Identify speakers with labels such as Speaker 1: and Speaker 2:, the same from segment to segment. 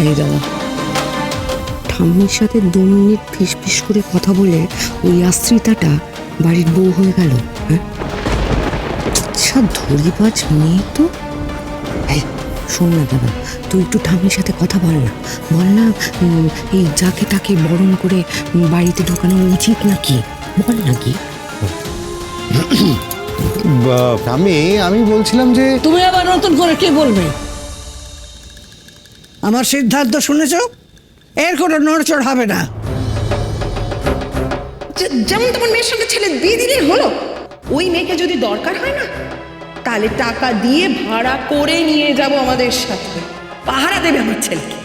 Speaker 1: এই দাদা, ঠাম্মির সাথে 2 মিনিট ফিস করে কথা বলে ওই আশ্রিতাটা বাড়ির বউ হয়ে গেল। হ্যাঁ, আচ্ছা ধরিবাজ মেয়ে তো। এই শোন না দাদা, তুই একটু ঠাম্মির সাথে কথা বল না, এই যাকে তাকে বরণ করে বাড়িতে ঢোকানো উচিত নাকি, বল নাকি।
Speaker 2: আমি বলছিলাম যে
Speaker 3: তুমি আবার নতুন করে কি বলবে? আমার সিদ্ধান্ত শুনেছ, এর কোনো নড়চড় হবে না।
Speaker 4: যেমন তেমন মেয়ের সঙ্গে ছেলে বিয়ে দিলে হলো? ওই মেয়েকে যদি দরকার হয় না, তাহলে টাকা দিয়ে ভাড়া করে নিয়ে যাব আমাদের সাথে, পাহারা দেবে আমার ছেলেকে।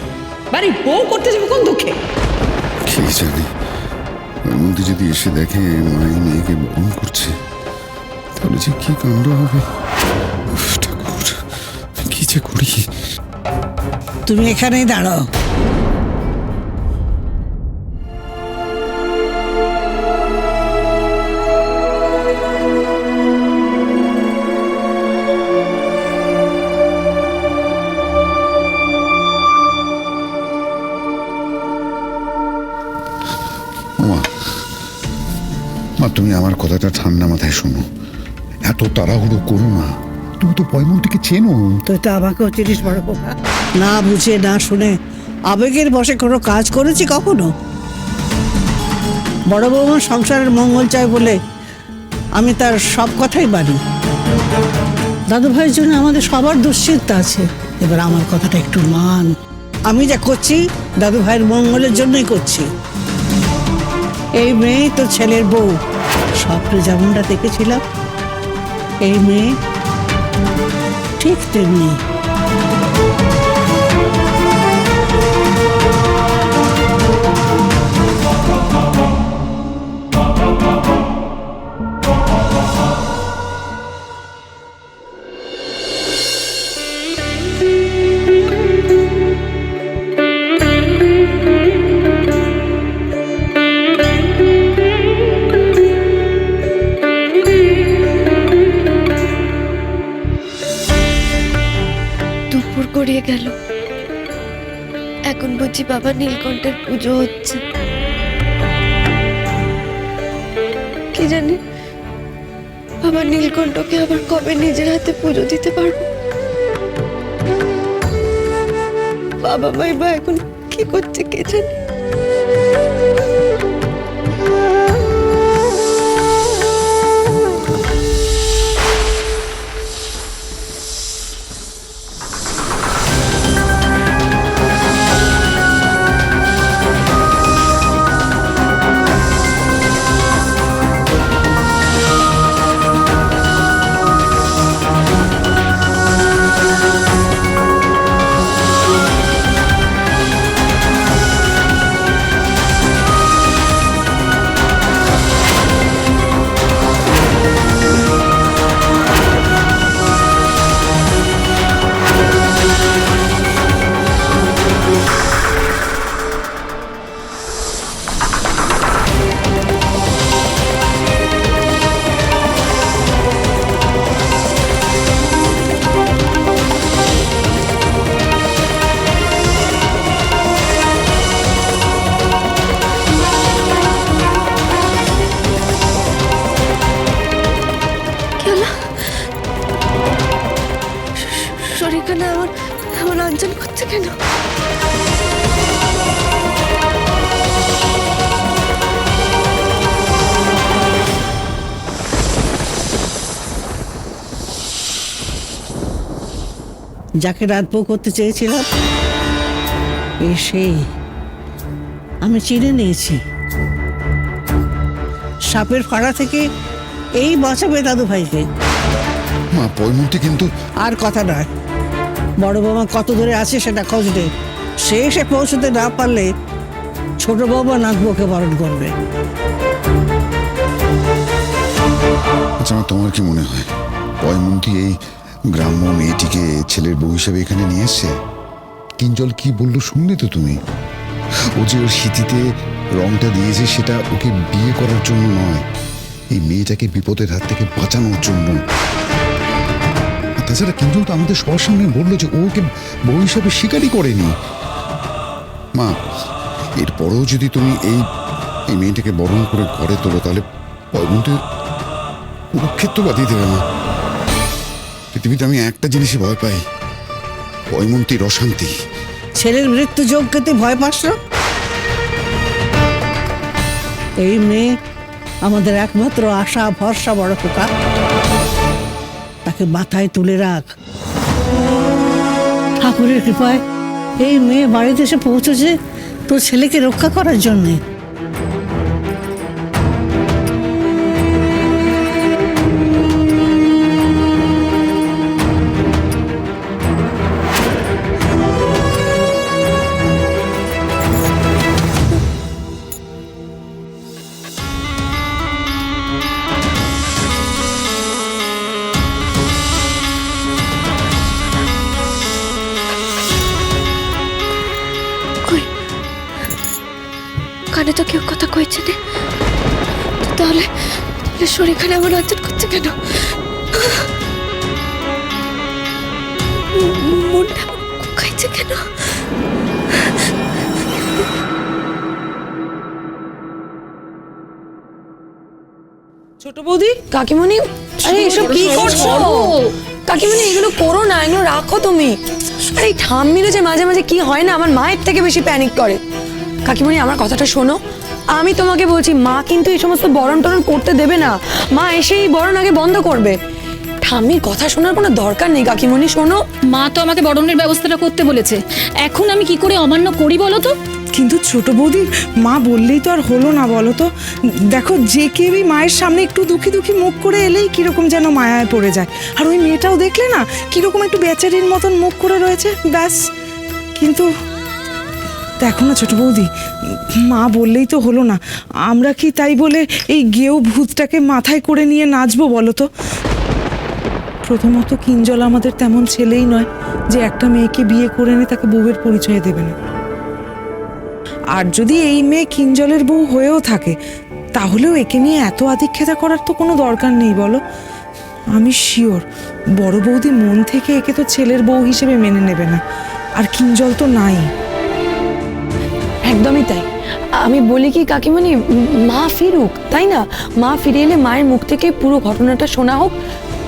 Speaker 4: বাড়ির বউ করতে যাবো কোন দুঃখে?
Speaker 5: কে জানে, ওর মধ্যে যদি এসে দেখে মায়ের মেয়েকে বরণ করছে, তাহলে যে কি কাণ্ড হবে। উফ, ঠাকুর, কি যে করি।
Speaker 3: তুমি এখানেই দাঁড়াও।
Speaker 5: মা, তুমি আমার কথাটা ঠান্ডা মাথায় শোনো, এত তাড়াহুড়ো করো না। তুমি তো পয়মনটিকে চেনো।
Speaker 3: তুই তো আমাকেও চিনিস বড় বোকা। না বুঝে না শুনে আবেগের বশে কোনো কাজ করেছি কখনো? বড় বৌমার সংসারের মঙ্গল চাই বলে আমি তার সব কথাই মানি। দাদু ভাইয়ের জন্য আমাদের সবার দুশ্চিন্তা আছে, এবার আমার কথাটা একটু মান। আমি যা করছি দাদু ভাইয়ের মঙ্গলের জন্যই করছি। এই মেয়ে তো ছেলের বউ, স্বপ্নে যেমনটা দেখেছিলাম, এই মেয়ে ঠিক তেমনি।
Speaker 6: দুপুর গড়িয়ে গেল, এখন বুঝি বাবা নীলকণ্ঠের পুজো হচ্ছে। কি জানি বাবা নীলকণ্ঠকে আবার কবে নিজের হাতে পুজো দিতে পারবো। বাবা মাই বা এখন কি করছে কে জানে। শরীরখানে এমন আঞ্চল করছে কেন?
Speaker 3: যাকে রাতবো করতে চেয়েছিলাম সেই আমি চিনে নিয়েছি। সাপের ফাড়া থেকে এই বাঁচাবে দাদু ভাইকে।
Speaker 5: মা, পয়মনটি কিন্তু
Speaker 3: আর কথা নয়, বড় বৌমা কত দূরে আছে সেটা খোঁজ দে। সে এসে পৌঁছতে না পারলে ছোট বৌমা নাকবুকে বরণ করবে।
Speaker 5: আচ্ছা মা, তোমার কি মনে হয় পয়মনটি এই গ্রাম্য মেয়েটিকে ছেলের বউ হিসেবে এখানে নিয়ে এসছে? কিঞ্জল কি বললো শুনলে তো তুমি? ও যে ওর স্মৃতিতে রংটা দিয়েছে সেটা ওকে বিয়ে করার জন্য নয়, এই মেয়েটাকে বিপদের হাত থেকে বাঁচানোর জন্য। তাছাড়া কিঞ্জল তো আমাদের সবার সামনে বললো যে ওকে বউ হিসাবে স্বীকারই করেনি। মা, এরপরেও যদি তুমি এই এই মেয়েটাকে বরণ করে ঘরে তোলো, তাহলে পয়মন্তীর কুরুক্ষেত্র বাদিয়ে দেবে। মা, পৃথিবীতে আমি একটা জিনিসই ভয় পাই, পয়মন্তীর অশান্তি।
Speaker 3: ছেলের মৃত্যু যোগকে তুই ভয় পাস না? এই মেয়ে আমাদের একমাত্র আশা ভরসা, বড় খোকা। তাকে মাথায় তুলে রাখ। ঠাকুরের কৃপায় এই মেয়ে বাড়িতে এসে পৌঁছেছে তোর ছেলেকে রক্ষা করার জন্যে।
Speaker 6: কই কানে তো কেউ কথা কইছে না, তাহলে তাহলে শরীরখানে আমার আচর করছে কেন? মনটা খাইছে কেন?
Speaker 4: ছোট বৌদি,
Speaker 6: কাকিমণি, আরে এসব কি করছো? কাকিমণি, এগুলো করো না, এগুলো রাখো তুমি। আরে এই ঠাম্মিরও যে মাঝে মাঝে কি হয় না, আমার মায়ের থেকে বেশি প্যানিক করে। কাকিমণি, আমার কথাটা শোনো, আমি তোমাকে বলছি, মা কিন্তু এই সমস্ত বরণ টরণ করতে দেবে না। মা এসে এই বরণ আগে বন্ধ করবে। ঠাম্মির কথা শোনার কোনো দরকার নেই কাকিমণি, শোনো।
Speaker 7: মা তো আমাকে বরণের ব্যবস্থাটা করতে বলেছে, এখন আমি কি করে অমান্য করি বলো তো?
Speaker 8: কিন্তু ছোট বৌদি, মা বললেই তো আর হলো না, বলো তো? দেখো, যে কেউই মায়ের সামনে একটু দুঃখী দুঃখী মুখ করে এলেই কিরকম যেন মায়ায় পড়ে যায়। আর ওই মেয়েটাও দেখলে না, কিরকম একটু বেচারির মতন মুখ করে রয়েছে, ব্যাস। কিন্তু দেখো না ছোট বৌদি, মা বললেই তো হলো না, আমরা কি তাই বলে এই গেও ভূতটাকে মাথায় করে নিয়ে নাচবো বলো তো? প্রথমত কিঞ্জল আমাদের তেমন ছেলেই নয় যে একটা মেয়েকে বিয়ে করে এনে তাকে বউয়ের পরিচয় দেবে না। আর যদি এই মেয়ে কিঞ্জলের বউ হয়েও থাকে, তাহলেও একে নিয়ে এত আদিক্ষেতা করার তো কোনো দরকার নেই বলো। আমি শিওর বড় বৌদি মন থেকে একে তো ছেলের বউ হিসেবে মেনে নেবে না, আর কিঞ্জল তো নাই।
Speaker 6: একদমই তাই। আমি বলি কি কাকিমণি, মা ফিরুক, তাই না? মা ফিরে এলে মায়ের মুখ থেকে পুরো ঘটনাটা শোনা হোক,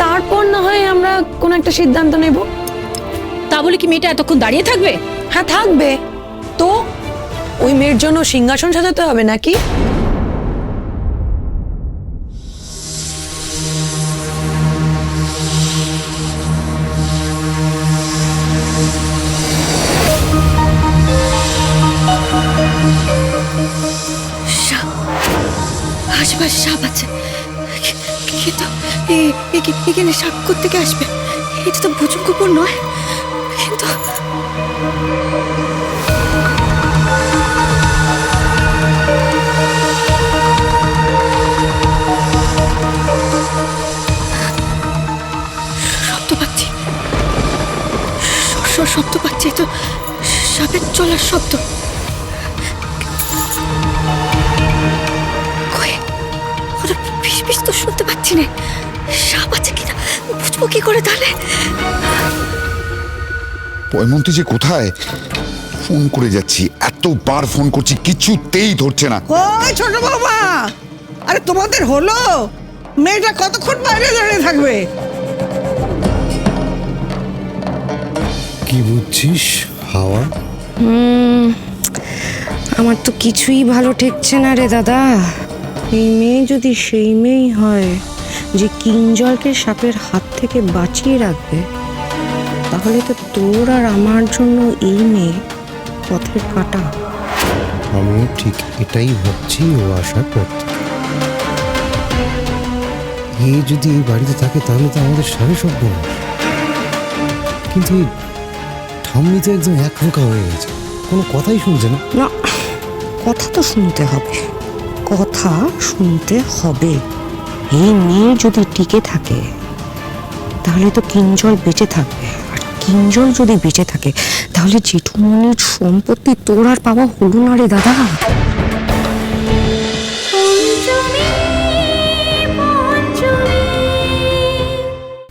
Speaker 6: তারপর না হয় আমরা কোনো একটা সিদ্ধান্ত নেব।
Speaker 7: তা বলে কি মেয়েটা এতক্ষণ দাঁড়িয়ে থাকবে?
Speaker 6: হ্যাঁ, থাকবে তো। ওই মেয়ের জন্য সিংহাসন সাজাতে হবে নাকি? আশেপাশে সাপ আছে, কিন্তু এখানে সাপ কোত্থেকে আসবে? এটা তো ভুজুং কুকুর নয়। কিন্তু শব্দ পাচ্ছি, তো সাপের চলার শব্দ। ওরা ফিস তো শুনতে পাচ্ছি না। সাপ আছে কিনা বুঝবো কি করে তাহলে?
Speaker 5: পয়মন্তী যে কোথায়? ফোন করে যাচ্ছি, এতবার ফোন করছি, কিছুতেই ধরছে না।
Speaker 3: ওই ছোট বাবা, আরে তোমাদের হলো? মেয়েটা কতক্ষণ বাইরে দাঁড়িয়ে থাকবে?
Speaker 2: কি বুঝছিস হাওয়া?
Speaker 1: আমার তো কিছুই ভালো ঠেকছে না রে দাদা। এই মেয়ে যদি সেই মেয়েই হয় যে কিঞ্জলকে সাপের হাত থেকে বাঁচিয়ে রাখবে, তাহলে তো তোর আর আমার জন্য এই মেয়ে পথের কাঁটা।
Speaker 2: আমিও ঠিক এটাই ভাবছি ও আশা করতে। এই যদি এই বাড়িতে থাকে তাহলে তো আমাদের সাড়ে সব বোনাস। কিন্তু ঠাম্মি তো একদম একরোকা হয়ে গেছে, কোনো কথাই শুনছে না।
Speaker 1: না, কথা তো শুনতে হবে, কথা শুনতে হবে। এই মেয়ে যদি টিকে থাকে তাহলে তো কিঞ্জল বেঁচে থাকবে, আর কিঞ্জল যদি বেঁচে থাকে তাহলে জেঠুমনির সম্পত্তি তোর আর পাওয়া হলো না রে দাদা।